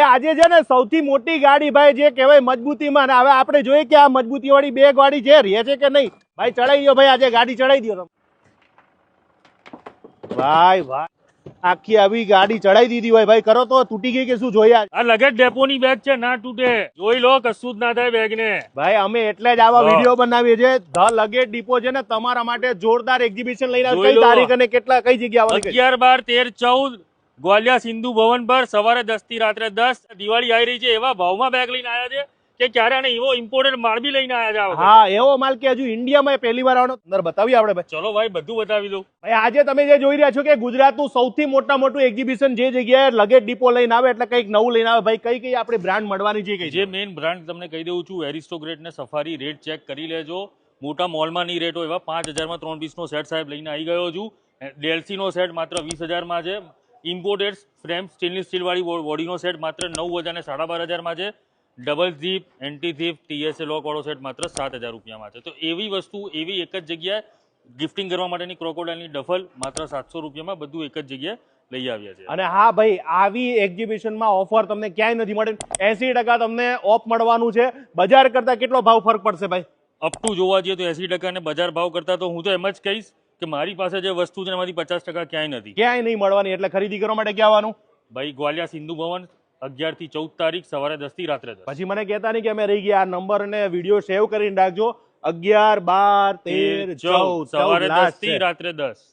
આજે છે ને સૌથી મોટી ગાડી ભાઈ જે કહેવાય મજબૂતીમાં, ને હવે આપણે જોઈએ કે આ મજબૂતી વાળી બે ગાડી છે રહે છે કે નહીં. ભાઈ ચડાઈ દો ભાઈ, આજે ગાડી ચડાઈ દો તમે ભાઈ. ભાઈ આખી આવી ગાડી ચડાઈ દીધી હોય ભાઈ. કરો તો તૂટી ગઈ કે શું જોયા? આ લગેજ ડેપો ની બેગ છે, ના તૂટે. જોઈ લો, કશું જ ના થાય બેગ ને. ભાઈ અમે એટલે જ આવા વિડીયો બનાવીએ છીએ. ધ લગેજ ડિપો છે ને તમારા માટે જોરદાર એક્ઝિબિશન લઈને આવ્યો. કઈ તારીખ અને કેટલા કઈ જગ્યા? 11, 12, 13, 14 ગ્વાલિયા સિંધુ ભવન પર સવારે 10 થી રાત્રે 10. દિવાળી આવી રહી છે, એવા ભાવમાં બેગ લઈને આવ્યા છે કે ક્યારે આને એવો ઇમ્પોર્ટેડ માલ બી લઈને આવ્યા છે. હા, એવો માલ કે હજુ ઇન્ડિયામાં પહેલી વાર આવવાનો. અંદર બતાવીએ આપણે ભાઈ. ચલો ભાઈ, બધું બતાવી દઉં. ભાઈ આજે તમે જે જોઈ રહ્યા છો કે ગુજરાતનું સૌથી મોટું એક્ઝિબિશન જે જગ્યાએ લગેજ ડિપો લઈને આવે એટલે કંઈક નવું લઈને આવે. ભાઈ કઈ કઈ આપણી બ્રાન્ડ મળવાની છે? જે મેઇન બ્રાન્ડ તમને કહી દઉં છું, એરિસ્ટોગ્રેટ ને સફારી. રેટ ચેક કરી લેજો. મોટા મોલમાં નહીં રેટ હોય એવા 5000 માં 3 પીસનો સેટ સાહેબ લઈને આવી ગયો છું. ડેલ્સી નો સેટ માત્ર 20000 માં છે. ઇમ્પોર્ટેડ ફ્રેમ સ્ટેનલેસ સ્ટીલ વાળી બોડીનો સેટ માત્ર 9000 ને 12500 માં છે. Double zip anti thief TSA લોક વાળો સેટ માત્ર 7000 રૂપિયામાં છે. તો એવી વસ્તુ એવી એક જ જગ્યાએ ગિફ્ટિંગ કરવા માટેની ક્રોકોડાઇલની ડફલ માત્ર 700 રૂપિયામાં બધું એક જ જગ્યાએ લઈ આવ્યા છે. અને હા ભાઈ, આવી એક્ઝિબિશનમાં ઓફર તમને ક્યાંય નથી મળે. 80% તમને ઓફ મળવાનું છે. બજાર કરતા કેટલો ભાવ ફરક પડશે ભાઈ? અપ ટુ જોવા જઈએ તો 80% ને બજાર ભાવ કરતા તો હું તો એમ જ કહીશ કે મારી પાસે જે વસ્તુ છે એમાંથી 50% ક્યાંય નથી. ક્યાંય નહીં મળવાની. એટલે ખરીદી કરવા માટે ક્યાં આવવાનું? ભાઈ ગ્વાલિયા સિંધુ ભવન 11 થી 14 તારીખ સવારે 10 થી રાત્રે 10. પછી મને કહેતા નહીં કે અમે રહી ગયા. આ નંબર અને વિડીયો સેવ કરીને રાખજો. 11, 12, 13, 14 સવારે 10 થી રાત્રે 10.